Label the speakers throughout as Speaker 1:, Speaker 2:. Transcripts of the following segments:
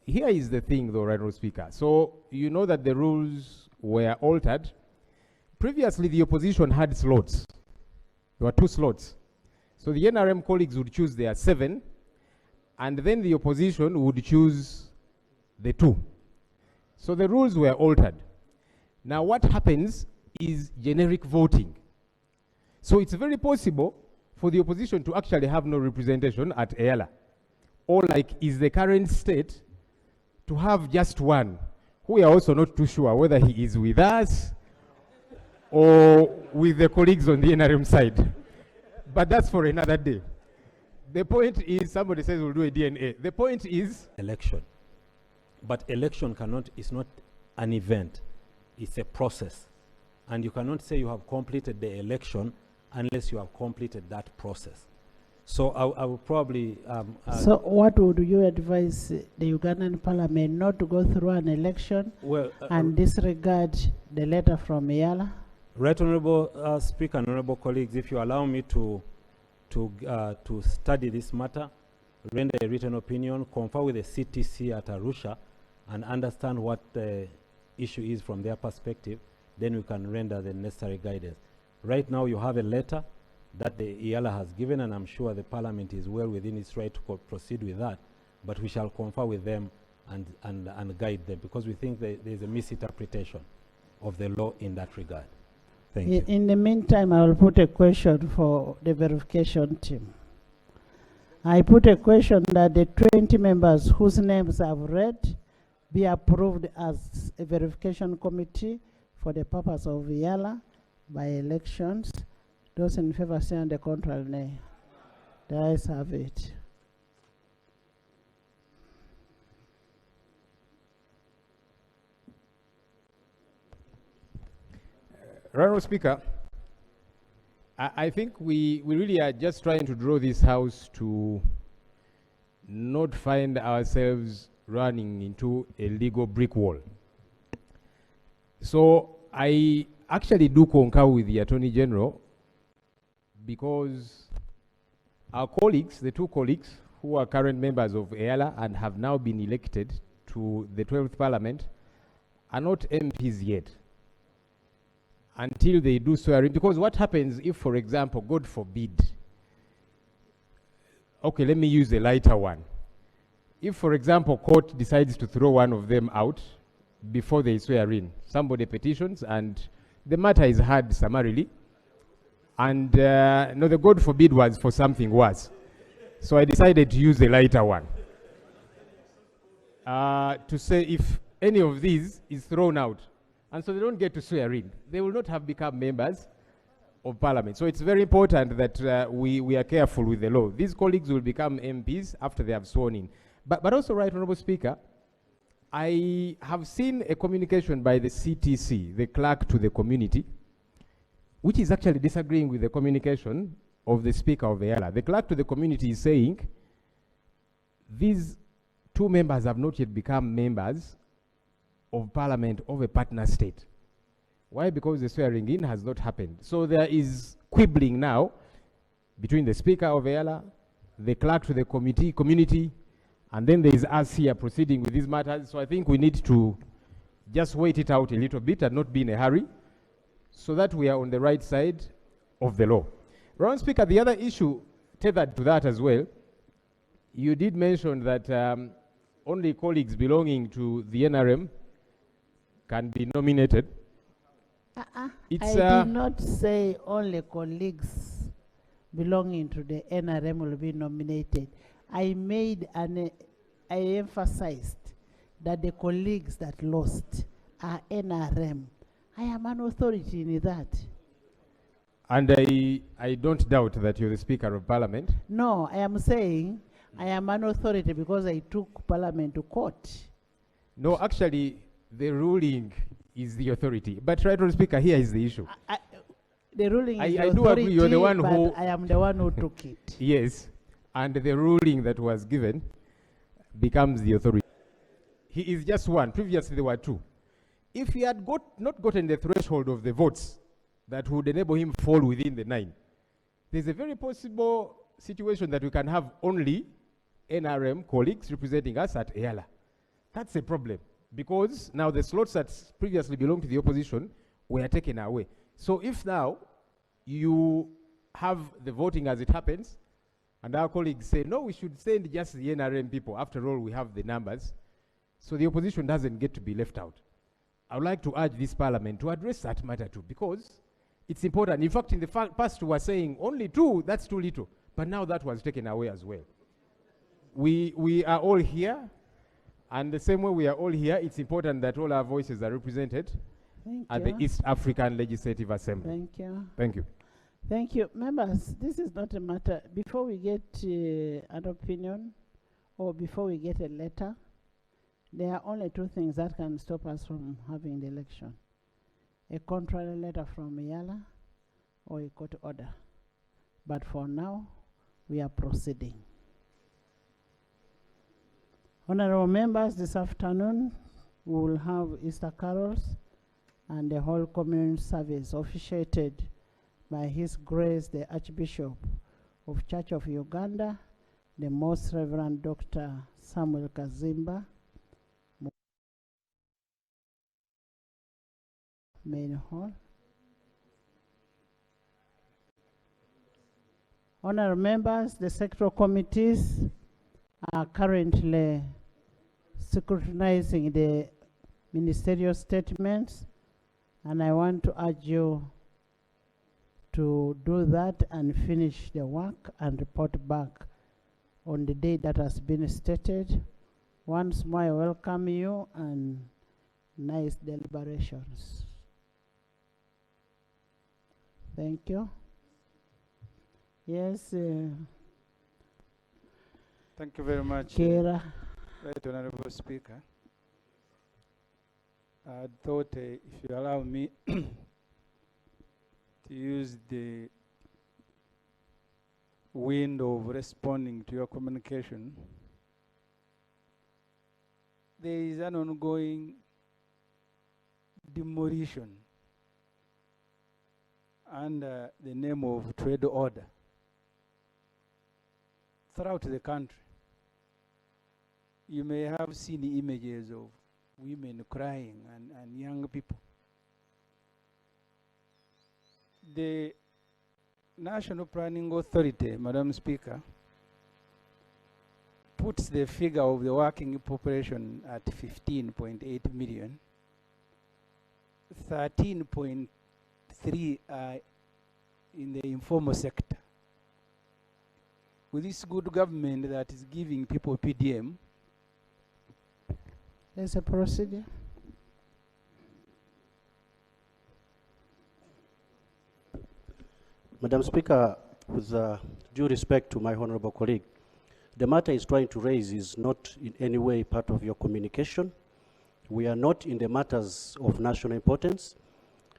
Speaker 1: Here is the thing, though, Right, Speaker. So you know that the rules were altered. Previously, the opposition had slots. There were 2 slots. So the NRM colleagues would choose their 7, and then the opposition would choose the 2. So the rules were altered. Now what happens is generic voting. So it's very possible for the opposition to actually have no representation at EALA. Or like is the current state, to have just one, who we are also not too sure whether he is with us or with the colleagues on the NRM side. But that's for another day. The point is, somebody says we'll do a DNA. The point is
Speaker 2: election. But election is not an event. It's a process. And you cannot say you have completed the election unless you have completed that process. So I will probably...
Speaker 3: so what would you advise the Ugandan Parliament not to go through an election and disregard the letter from EALA?
Speaker 2: Right, Honourable Speaker and Honourable colleagues, if you allow me to study this matter, render a written opinion, confer with the CTC at Arusha, and understand what the issue is from their perspective, then we can render the necessary guidance. Right now, you have a letter that the EALA has given, and I'm sure the Parliament is well within its right to proceed with that, but we shall confer with them and guide them, because we think there's a misinterpretation of the law in that regard. Thank you.
Speaker 3: In the meantime, I will put a question for the verification team. I put a question that the 20 members whose names I've read be approved as a verification committee for the purpose of EALA by elections. Those in favor say on the contrary, nay. The ayes have it.
Speaker 1: Honourable Speaker, I think we really are just trying to draw this House to not find ourselves running into a legal brick wall. So I actually do concur with the Attorney General, because our colleagues, the 2 colleagues who are current members of EALA and have now been elected to the 12th Parliament, are not MPs yet until they do swearing. Because what happens if, for example, God forbid, okay, let me use a lighter one. If, for example, court decides to throw one of them out before they swear in, somebody petitions and the matter is heard summarily, and no, the God forbid was for something worse. So I decided to use the lighter one to say if any of these is thrown out, and so they don't get to swear in, they will not have become members of Parliament. So it's very important that we are careful with the law. These colleagues will become MPs after they have sworn in. But also, Right Honourable Speaker, I have seen a communication by the CTC, the clerk to the community, which is actually disagreeing with the communication of the Speaker of EALA. The clerk to the community is saying these 2 members have not yet become members of Parliament of a partner state. Why? Because the swearing in has not happened. So there is quibbling now between the Speaker of EALA, the clerk to the community, and then there is us here proceeding with these matters. So I think we need to just wait it out a little bit and not be in a hurry, so that we are on the right side of the law. Round Speaker, the other issue tethered to that as well, you did mention that only colleagues belonging to the NRM can be nominated.
Speaker 3: I did not say only colleagues belonging to the NRM will be nominated. I emphasized that the colleagues that lost are NRM. I am an authority in that.
Speaker 1: And I don't doubt that you're the Speaker of Parliament.
Speaker 3: No, I am saying I am an authority because I took Parliament to court.
Speaker 1: No, actually, the ruling is the authority. But Right Honourable Speaker, here is the issue.
Speaker 3: The ruling is the
Speaker 1: I
Speaker 3: authority,
Speaker 1: do agree, you're the one who...
Speaker 3: I am the one who took it.
Speaker 1: Yes, and the ruling that was given becomes the authority. He is just one. Previously, there were 2. If he had not gotten the threshold of the votes that would enable him fall within the 9, there's a very possible situation that we can have only NRM colleagues representing us at EALA. That's a problem, because now the slots that previously belonged to the opposition were taken away. So if now you have the voting as it happens, and our colleagues say, no, we should send just the NRM people. After all, we have the numbers. So the opposition doesn't get to be left out. I would like to urge this parliament to address that matter too, because it's important. In fact, in the past, we were saying only 2, that's too little. But now that was taken away as well. We are all here, and the same way we are all here, it's important that all our voices are represented at the East African Legislative Assembly.
Speaker 3: Thank you.
Speaker 1: Thank you.
Speaker 3: Thank you. Members, this is not a matter, before we get an opinion or before we get a letter, there are only 2 things that can stop us from having the election. A contrary letter from EALA or a court order. But for now, we are proceeding. Honorable members, this afternoon, we will have Easter carols and the whole community service officiated by His Grace the Archbishop of Church of Uganda, the Most Reverend Dr. Samuel Kazimba, Main Hall. Honorable members, the sectoral committees are currently scrutinizing the ministerial statements, and I want to urge you to do that and finish the work and report back on the day that has been stated. Once more, I welcome you and nice deliberations. Thank you. Yes.
Speaker 4: Thank you very much,
Speaker 3: Kira.
Speaker 4: Right Honorable Speaker. I thought if you allow me to use the window of responding to your communication, there is an ongoing demolition under the name of trade order throughout the country. You may have seen the images of women crying and young people. The National Planning Authority, Madam Speaker, puts the figure of the working population at 15.8 million. 13.3 are in the informal sector. With this good government that is giving people PDM,
Speaker 3: There's a procedure.
Speaker 5: Madam Speaker, with due respect to my honorable colleague, the matter he's trying to raise is not in any way part of your communication. We are not in the matters of national importance.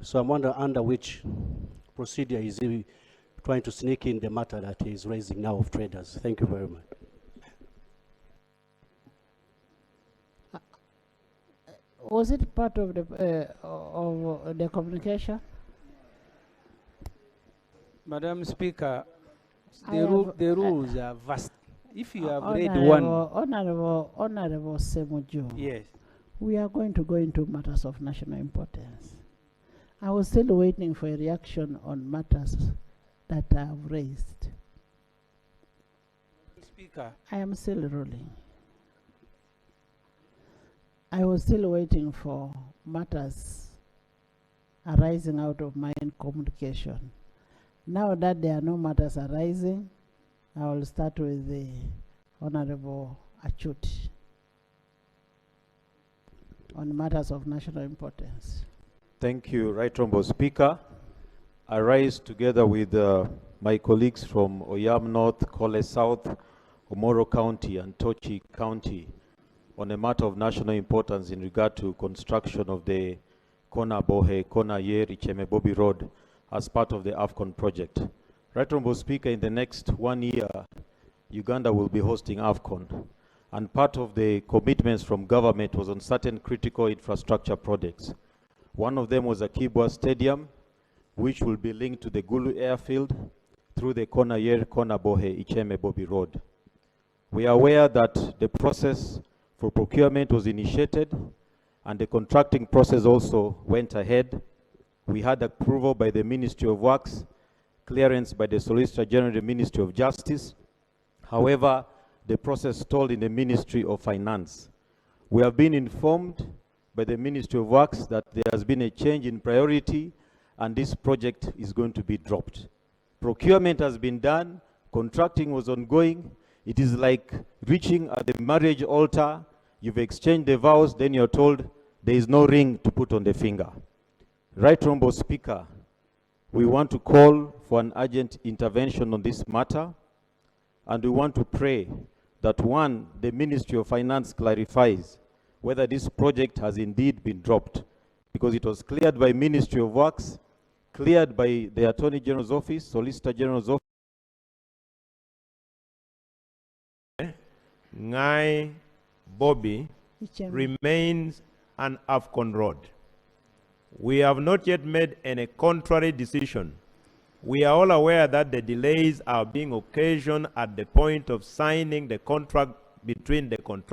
Speaker 5: So I'm wondering under which procedure is he trying to sneak in the matter that he is raising now of traders. Thank you very much.
Speaker 3: Was it part of the communication?
Speaker 4: Madam Speaker,
Speaker 3: I
Speaker 4: the rules are vast. If you have read one,
Speaker 3: Honorable Ssenyonyi,
Speaker 4: yes,
Speaker 3: we are going to go into matters of national importance. I was still waiting for a reaction on matters that I have raised.
Speaker 4: Speaker,
Speaker 3: I am still ruling. I was still waiting for matters arising out of my communication. Now that there are no matters arising, I will start with the Honorable Achuti on matters of national importance.
Speaker 6: Thank you, Right Honourable Speaker. I rise together with my colleagues from Oyam North, Kole South, Omoro County and Tochi County on a matter of national importance in regard to construction of the Kona Bohe, Kona Yeri, Chemebobi Road as part of the AFCON project. Right Honourable Speaker, in the next 1 year, Uganda will be hosting AFCON. And part of the commitments from government was on certain critical infrastructure projects. One of them was a Kibwa Stadium, which will be linked to the Gulu Airfield through the Kona Yeri, Kona Bohe, Icheme Bobi Road. We are aware that the process for procurement was initiated and the contracting process also went ahead. We had approval by the Ministry of Works, clearance by the Solicitor General of the Ministry of Justice. However, the process stalled in the Ministry of Finance. We have been informed by the Ministry of Works that there has been a change in priority and this project is going to be dropped. Procurement has been done, contracting was ongoing. It is like reaching at the marriage altar, you've exchanged the vows, then you're told there is no ring to put on the finger. Right Honourable Speaker, we want to call for an urgent intervention on this matter, and we want to pray that one, the Ministry of Finance clarifies whether this project has indeed been dropped, because it was cleared by Ministry of Works, cleared by the Attorney General's Office, Solicitor General's Office.
Speaker 7: Ngai Bobby remains an AFCON road. We have not yet made any contrary decision. We are all aware that the delays are being occasioned at the point of signing the contract between the contractor